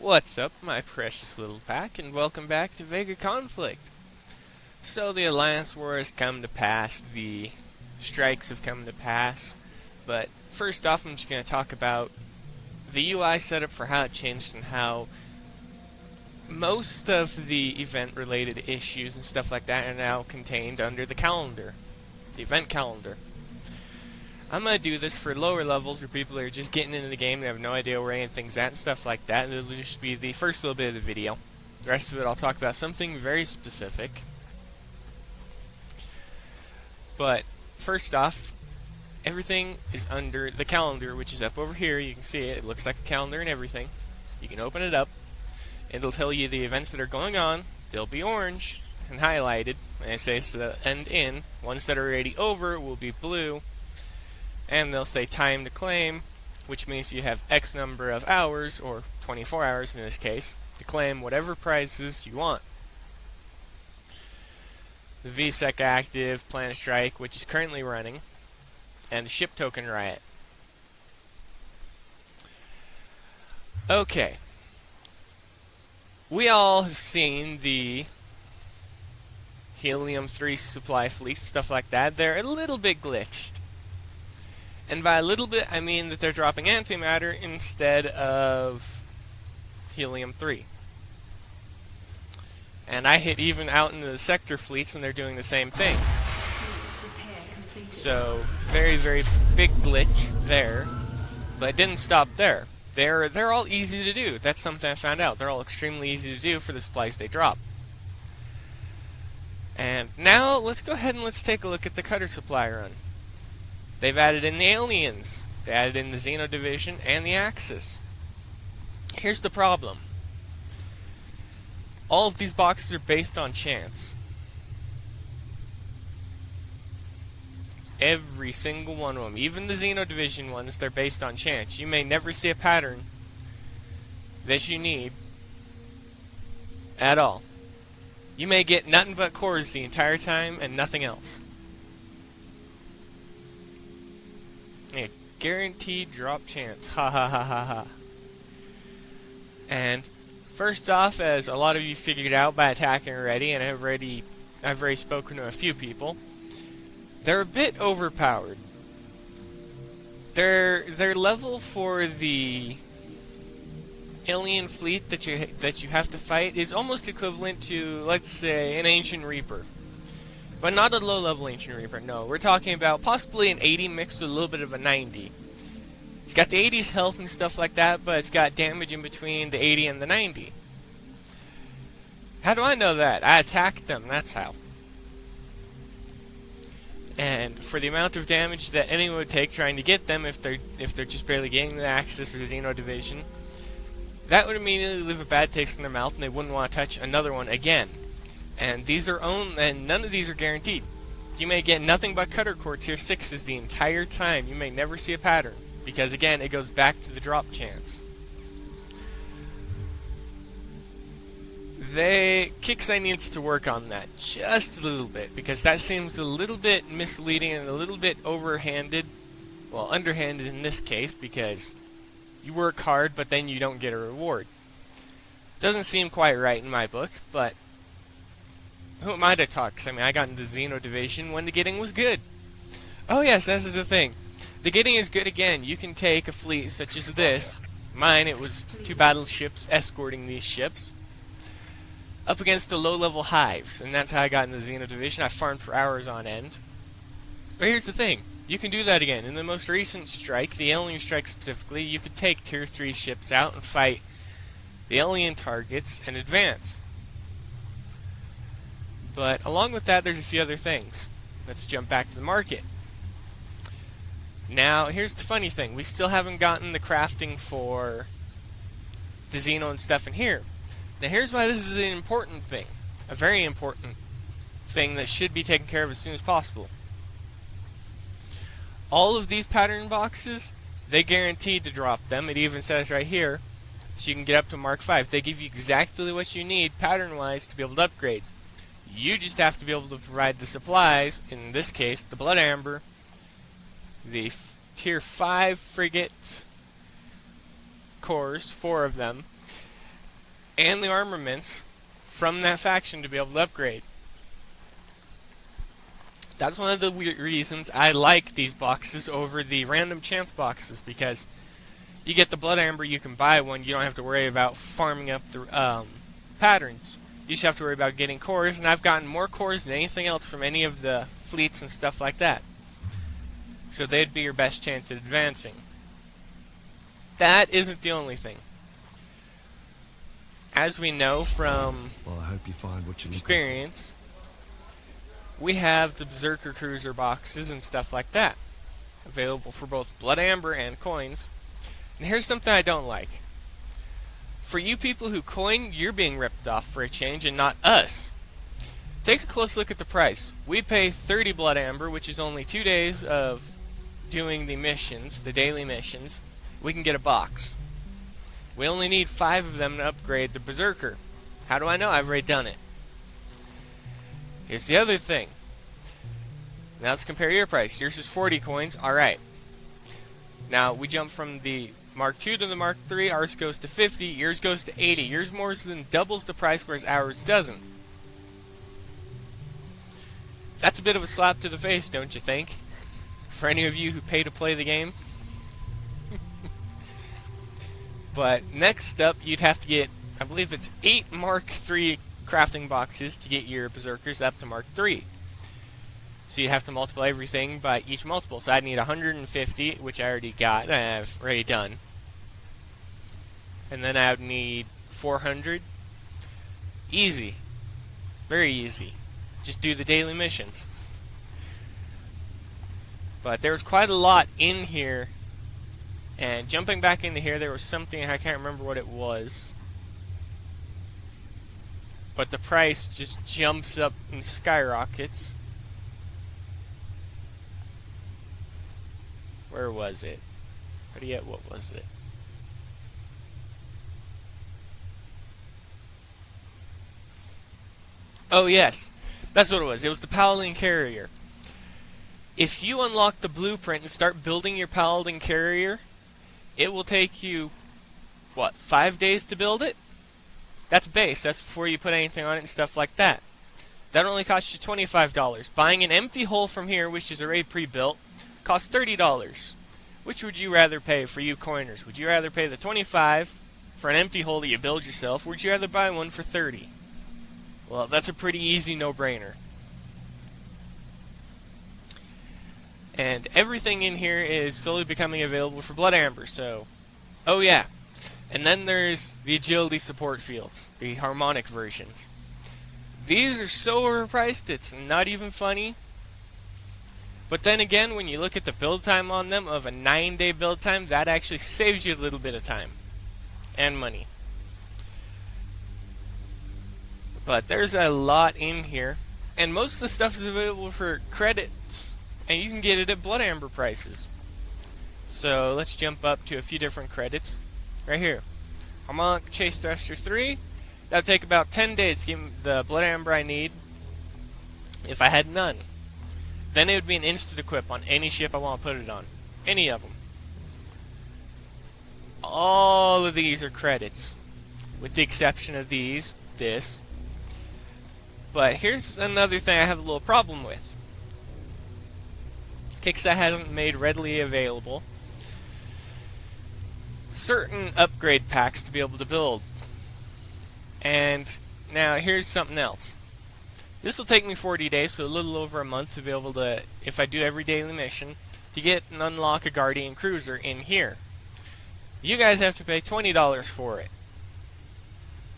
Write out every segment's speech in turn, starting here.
What's up, my precious little pack, and welcome back to VEGA Conflict. So the Alliance War has come to pass, the strikes have come to pass, but first off I'm just going to talk about the UI setup for how it changed and how most of the event-related issues and stuff like that are now contained under the calendar, the event calendar. I'm going to do this for lower levels where people are just getting into the game and have no idea where anything's at and stuff like that. It'll just be the first little bit of the video. The rest of it I'll talk about something very specific. But first off, everything is under the calendar, which is up over here. You can see it. It looks like a calendar and everything. You can open it up. It'll tell you the events that are going on. They'll be orange and highlighted. And it says the end in. Ones that are already over will be blue. And they'll say time to claim, which means you have X number of hours, or 24 hours in this case, to claim whatever prizes you want. The VSEC active, plan strike, which is currently running, and the ship token riot. Okay. We all have seen the helium-3 supply fleets, stuff like that. They're a little bit glitched. And by a little bit, I mean that they're dropping antimatter instead of helium-3. And I hit even out into the sector fleets and they're doing the same thing. So, very, very big glitch there. But it didn't stop there. They're all easy to do. That's something I found out. They're all extremely easy to do for the supplies they drop. And now, let's go ahead and let's take a look at the cutter supply run. They've added in the aliens, they added in the Xeno Division, and the Axis. Here's the problem. All of these boxes are based on chance. Every single one of them, even the Xeno Division ones, they're based on chance. You may never see a pattern that you need at all. You may get nothing but cores the entire time and nothing else. A guaranteed drop chance. Ha ha ha ha ha. And first off, as a lot of you figured out by attacking already, and I've already spoken to a few people, they're a bit overpowered. Their level for the alien fleet that you have to fight is almost equivalent to, let's say, an Ancient Reaper. But not a low-level Ancient Reaper, no. We're talking about possibly an 80 mixed with a little bit of a 90. It's got the 80's health and stuff like that, but it's got damage in between the 80 and the 90. How do I know that? I attacked them, that's how. And for the amount of damage that anyone would take trying to get them, if they're just barely getting the Axis or the Xeno Division, that would immediately leave a bad taste in their mouth and they wouldn't want to touch another one again. And these are and none of these are guaranteed. You may get nothing but cutter core tier 6s the entire time. You may never see a pattern. Because again, it goes back to the drop chance. Kixeye needs to work on that just a little bit. Because that seems a little bit misleading and a little bit overhanded. Well, underhanded in this case, because you work hard, but then you don't get a reward. Doesn't seem quite right in my book, but who am I to talk? 'Cause I mean, I got into the Xeno Division when the getting was good. Oh yes, this is the thing. The getting is good again. You can take a fleet such as this. Mine, it was 2 battleships escorting these ships. Up against the low-level hives. And that's how I got into the Xeno Division. I farmed for hours on end. But here's the thing. You can do that again. In the most recent strike, the alien strike specifically, you could take tier 3 ships out and fight the alien targets and advance. But along with that, there's a few other things. Let's jump back to the market. Now, here's the funny thing. We still haven't gotten the crafting for the Xeno and stuff in here. Now, here's why this is an important thing. A very important thing that should be taken care of as soon as possible. All of these pattern boxes, they guaranteed to drop them. It even says right here, so you can get up to Mark 5. They give you exactly what you need, pattern-wise, to be able to upgrade. You just have to be able to provide the supplies, in this case, the Blood Amber, the tier 5 frigate cores, 4 of them, and the armaments from that faction to be able to upgrade. That's one of the reasons I like these boxes over the random chance boxes, because you get the Blood Amber, you can buy one, you don't have to worry about farming up the patterns. You just have to worry about getting cores, and I've gotten more cores than anything else from any of the fleets and stuff like that. So they'd be your best chance at advancing. That isn't the only thing. As we know from I hope you find what you experience, we have the Berserker Cruiser boxes and stuff like that, available for both Blood Amber and coins. And here's something I don't like. For you people who coin, you're being ripped off for a change and not us. Take a close look at the price. We pay 30 Blood Amber, which is only 2 days of doing the missions, the daily missions. We can get a box. We only need 5 of them to upgrade the Berserker. How do I know? I've already done it. Here's the other thing. Now let's compare your price. Yours is 40 coins. Alright. Now we jump from the Mark II to the Mark III. Ours goes to 50. Yours goes to 80. Yours more than doubles the price, whereas ours doesn't. That's a bit of a slap to the face, don't you think? For any of you who pay to play the game. But next up, you'd have to get, I believe it's 8 Mark III crafting boxes to get your Berserkers up to Mark III. So you'd have to multiply everything by each multiple. So I'd need 150, which I already got, I've already done. And then I would need 400. Easy. Very easy. Just do the daily missions. But there's quite a lot in here. And jumping back into here, there was something, I can't remember what it was. But the price just jumps up and skyrockets. Where was it? Better yet, what was it? Oh yes, that's what it was. It was the Paladin Carrier. If you unlock the blueprint and start building your Paladin Carrier, it will take you, what, 5 days to build it? That's base. That's before you put anything on it and stuff like that. That only costs you $25. Buying an empty hull from here, which is already pre-built, costs $30. Which would you rather pay for you coiners? Would you rather pay the $25 for an empty hull that you build yourself, or would you rather buy one for $30? Well, that's a pretty easy no-brainer. And everything in here is slowly becoming available for Blood Amber, so... Oh yeah. And then there's the agility support fields, the harmonic versions. These are so overpriced, it's not even funny. But then again, when you look at the build time on them of a 9-day build time, that actually saves you a little bit of time. And money. But there's a lot in here. And most of the stuff is available for credits. And you can get it at Blood Amber prices. So let's jump up to a few different credits. Right here. Harmonic Chase Thruster 3. That would take about 10 days to get me the Blood Amber I need if I had none. Then it would be an instant equip on any ship I want to put it on. Any of them. All of these are credits. With the exception of this. But here's another thing I have a little problem with. Kickstarter hasn't made readily available certain upgrade packs to be able to build. And now here's something else. This will take me 40 days, so a little over a month to be able to, if I do every daily mission, to get and unlock a Guardian Cruiser in here. You guys have to pay $20 for it.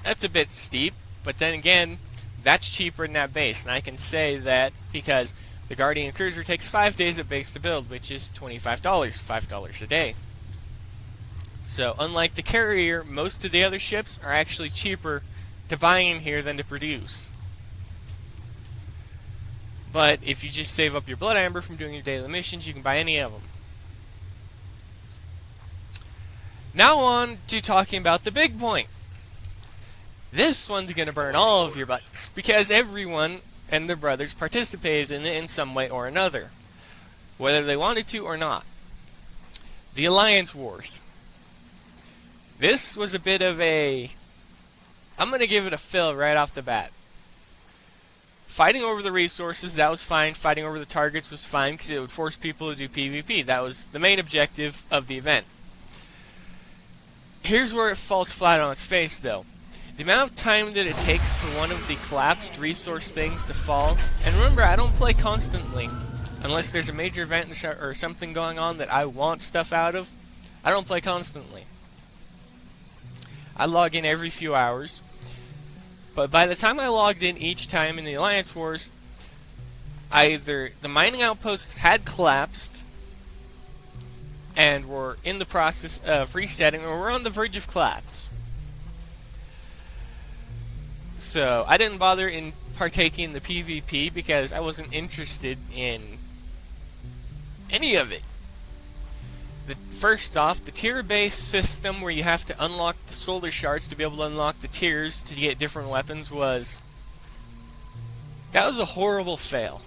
That's a bit steep, but then again, that's cheaper than that base, and I can say that because the Guardian Cruiser takes 5 days at base to build, which is $25, $5 a day. So, unlike the Carrier, most of the other ships are actually cheaper to buy in here than to produce. But if you just save up your Blood Amber from doing your daily missions, you can buy any of them. Now on to talking about the big point. This one's going to burn all of your butts, because everyone and their brothers participated in it in some way or another, whether they wanted to or not. The Alliance Wars. This was a bit of a I'm going to give it a fail right off the bat. Fighting over the resources, that was fine. Fighting over the targets was fine because it would force people to do PvP. That was the main objective of the event. Here's where it falls flat on its face, though. The amount of time that it takes for one of the collapsed resource things to fall, and remember, I don't play constantly. Unless there's a major event or something going on that I want stuff out of, I don't play constantly. I log in every few hours. But by the time I logged in each time in the Alliance Wars, either the mining outposts had collapsed and were in the process of resetting, or were on the verge of collapse. So I didn't bother in partaking in the PvP because I wasn't interested in any of it. First off, the tier-based system where you have to unlock the solar shards to be able to unlock the tiers to get different weapons was a horrible fail.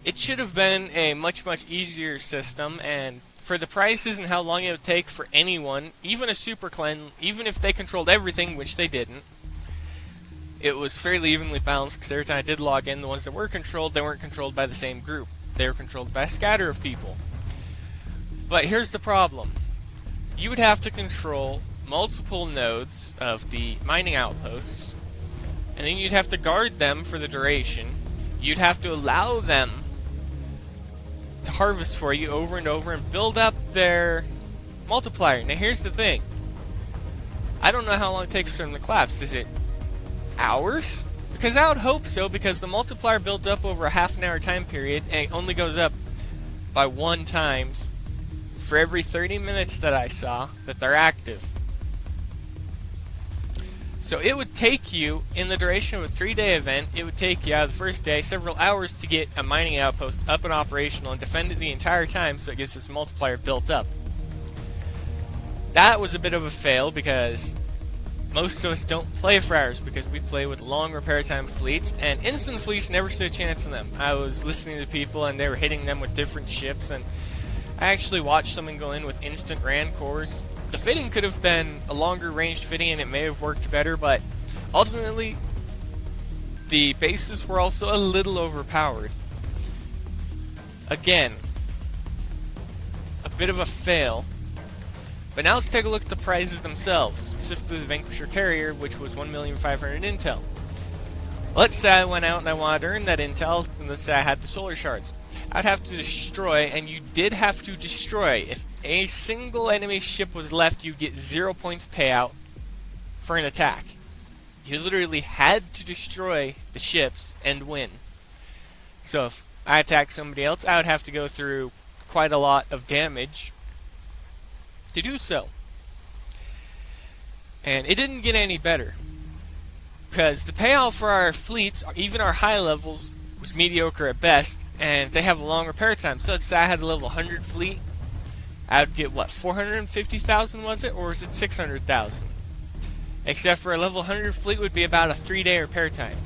It should have been a much easier system, and for the prices and how long it would take for anyone, even a super clan, even if they controlled everything, which they didn't, it was fairly evenly balanced because every time I did log in, the ones that were controlled, they weren't controlled by the same group. They were controlled by a scatter of people. But here's the problem. You would have to control multiple nodes of the mining outposts, and then you'd have to guard them for the duration. You'd have to allow them to harvest for you over and over and build up their multiplier. Now here's the thing. I don't know how long it takes for them to collapse. Is it hours? Because I would hope so, because the multiplier builds up over a half an hour time period, and it only goes up by 1 times for every 30 minutes that I saw that they're active. So it would take you, in the duration of a 3-day event, it would take you out of the first day several hours to get a mining outpost up and operational and defend it the entire time so it gets this multiplier built up. That was a bit of a fail because most of us don't play for hours because we play with long repair time fleets, and instant fleets never stood a chance in them. I was listening to people and they were hitting them with different ships, and I actually watched someone go in with instant ran cores. The fitting could have been a longer ranged fitting and it may have worked better, but ultimately the bases were also a little overpowered. Again, a bit of a fail. But now let's take a look at the prizes themselves, specifically the Vanquisher Carrier, which was 1,500,000 intel. Let's say I went out and I wanted to earn that intel, and let's say I had the solar shards. I'd have to destroy, and you did have to destroy. If a single enemy ship was left, you get 0 points payout for an attack. You literally had to destroy the ships and win. So if I attacked somebody else, I would have to go through quite a lot of damage to do so. And it didn't get any better, because the payout for our fleets, even our high levels, was mediocre at best, and they have a long repair time. So let's say I had a level 100 fleet, I would get what, 450,000 was it, or was it 600,000? Except for a level 100 fleet would be about a 3-day repair time.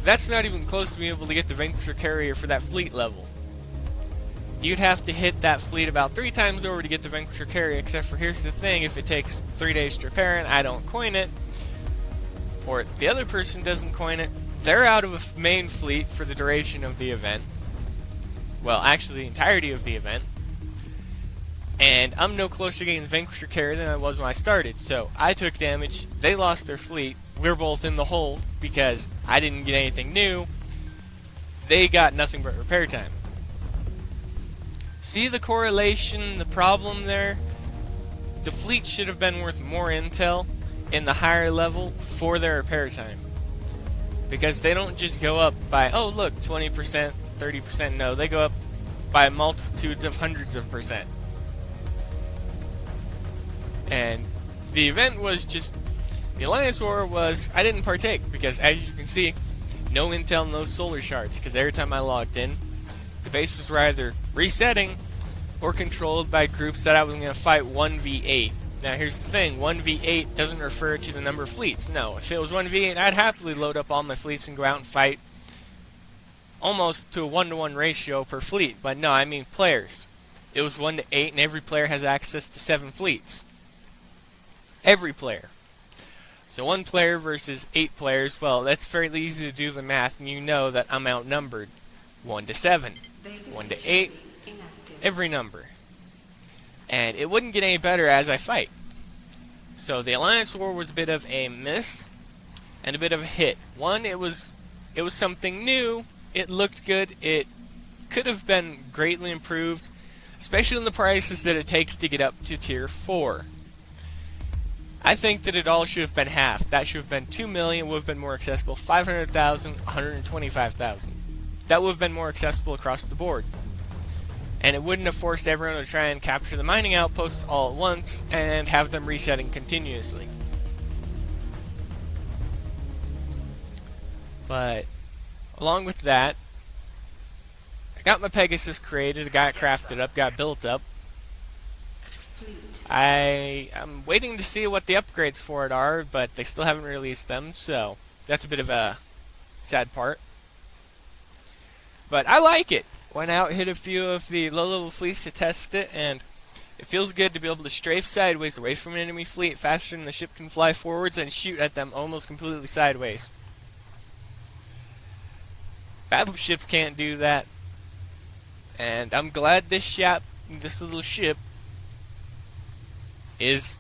That's not even close to being able to get the Vanquisher Carrier for that fleet level. You'd have to hit that fleet about 3 times over to get the Vanquisher Carrier, except for here's the thing, if it takes 3 days to repair and I don't coin it, or the other person doesn't coin it, they're out of a main fleet for the duration of the event. Well, actually the entirety of the event. And I'm no closer to getting the Vanquisher Carrier than I was when I started. So I took damage, they lost their fleet, we're both in the hole because I didn't get anything new. They got nothing but repair time. See the correlation, the problem there? The fleet should have been worth more intel in the higher level for their repair time. Because they don't just go up by, oh look, 20%, 30%, no, they go up by multitudes of hundreds of percent. And the event was just, the Alliance War was, I didn't partake, because as you can see, no intel, no solar shards, because every time I logged in, the bases were either resetting or controlled by groups that I was going to fight 1v8. Now here's the thing, 1v8 doesn't refer to the number of fleets. No, if it was 1v8, I'd happily load up all my fleets and go out and fight almost to a 1-to-1 ratio per fleet. But no, I mean players. It was 1 to 8 and every player has access to 7 fleets. Every player. So 1 player versus 8 players, well, that's fairly easy to do the math, and you know that I'm outnumbered. 1 to 7, 1 to 8, every number. And it wouldn't get any better as I fight. So the Alliance War was a bit of a miss and a bit of a hit. One, it was something new, it looked good, it could have been greatly improved, especially in the prices that it takes to get up to tier 4. I think that it all should have been half. That should have been 2 million, would have been more accessible. 500,000, 125,000. That would have been more accessible across the board. And it wouldn't have forced everyone to try and capture the mining outposts all at once and have them resetting continuously. But along with that, I got my Pegasus created, I got it crafted up, got built up. I'm waiting to see what the upgrades for it are, but they still haven't released them, so that's a bit of a sad part. But I like it. Went out, hit a few of the low-level fleets to test it, and it feels good to be able to strafe sideways away from an enemy fleet faster than the ship can fly forwards and shoot at them almost completely sideways. Battleships can't do that, and I'm glad this little ship is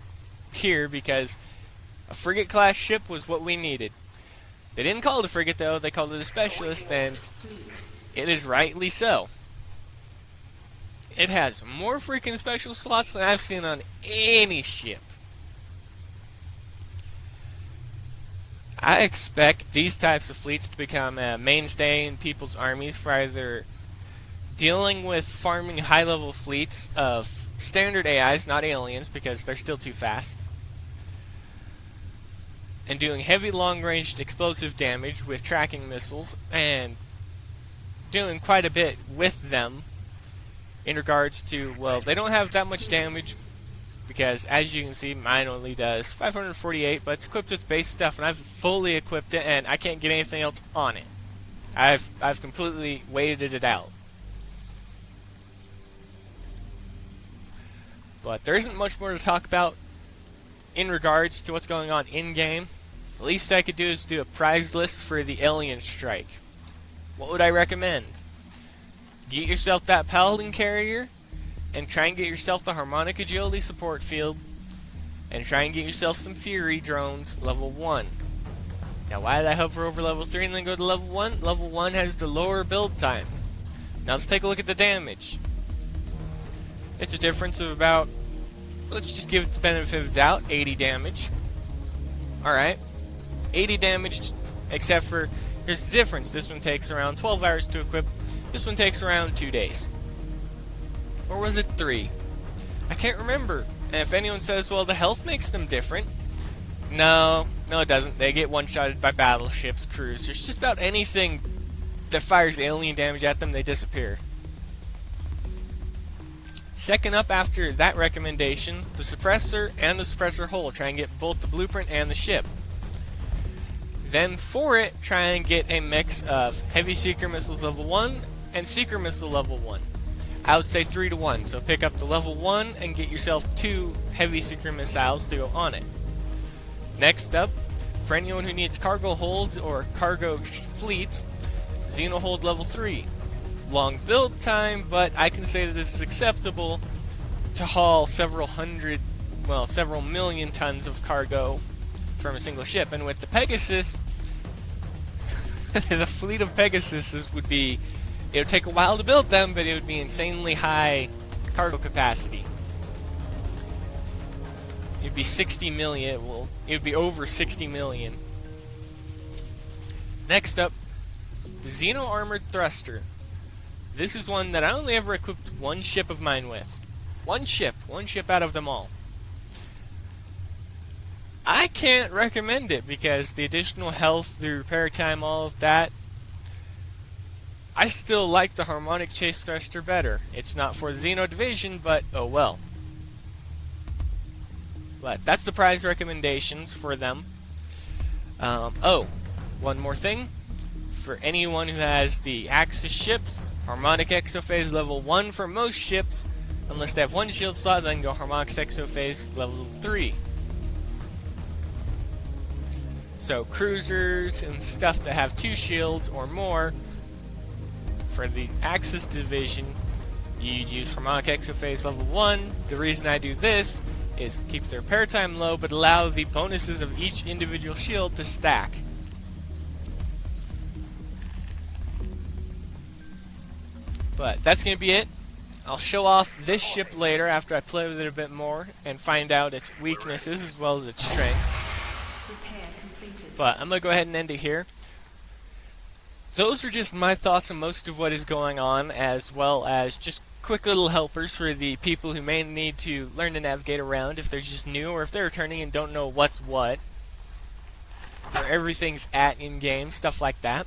here because a frigate-class ship was what we needed. They didn't call it a frigate, though. They called it a specialist, and it is rightly so. It has more freaking special slots than I've seen on any ship. I expect these types of fleets to become a mainstay in people's armies for either dealing with farming high-level fleets of standard AIs, not aliens, because they're still too fast, and doing heavy long-range explosive damage with tracking missiles, and doing quite a bit with them in regards to, well, they don't have that much damage, because as you can see, mine only does 548, but it's equipped with base stuff, and I've fully equipped it, and I can't get anything else on it. I've completely waited it out. But there isn't much more to talk about in regards to what's going on in-game. The least I could do is do a prize list for the Alien Strike. What would I recommend? Get yourself that Paladin Carrier, and try and get yourself the Harmonic Agility Support Field, and try and get yourself some Fury Drones level 1. Now why did I hover over level 3 and then go to level 1? Level 1 has the lower build time. Now let's take a look at the damage. It's a difference of about, let's just give it the benefit of the doubt, 80 damage. Alright. 80 damage, except for, here's the difference. This one takes around 12 hours to equip. This one takes around 2 days. Or was it 3? I can't remember. And if anyone says, well, the health makes them different. No, it doesn't. They get one-shotted by battleships, cruisers, just about anything that fires alien damage at them, they disappear. Second up after that recommendation, the suppressor and the suppressor hull. Try and get both the blueprint and the ship. Then for it, try and get a mix of heavy seeker missiles level 1 and seeker missile level 1. I would say 3 to 1, so pick up the level 1 and get yourself 2 heavy seeker missiles to go on it. Next up, for anyone who needs cargo holds or cargo fleets, Xeno Hold level 3. Long build time, but I can say that it's acceptable to haul several million tons of cargo from a single ship. And with the Pegasus, the fleet of Pegasuses would be, it would take a while to build them, but it would be insanely high cargo capacity. It would be 60 million, it would be over 60 million. Next up, the Xeno Armored Thruster. This is one that I only ever equipped one ship of mine with. One ship out of them all. I can't recommend it because the additional health, the repair time, all of that, I still like the Harmonic Chase Thruster better. It's not for the Xeno Division, but oh well. But that's the prize recommendations for them. Oh, one more thing. For anyone who has the Axis ships, Harmonic Exophase level 1 for most ships. Unless they have one shield slot, then go Harmonic Exophase level 3. So cruisers and stuff that have 2 shields or more, for the Axis division, you'd use Harmonic Exophase level 1. The reason I do this is keep their repair time low, but allow the bonuses of each individual shield to stack. But that's going to be it. I'll show off this ship later after I play with it a bit more and find out its weaknesses as well as its strengths. But I'm going to go ahead and end it here. Those are just my thoughts on most of what is going on, as well as just quick little helpers for the people who may need to learn to navigate around if they're just new or if they're returning and don't know what's what, where everything's at in-game, stuff like that.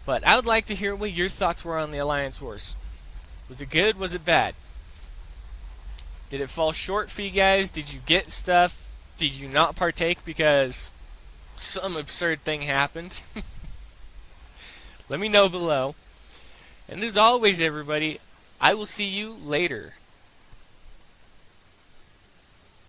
But I would like to hear what your thoughts were on the Alliance Wars. Was it good? Was it bad? Did it fall short for you guys? Did you get stuff? Did you not partake because some absurd thing happened? Let me know below. And as always, everybody, I will see you later.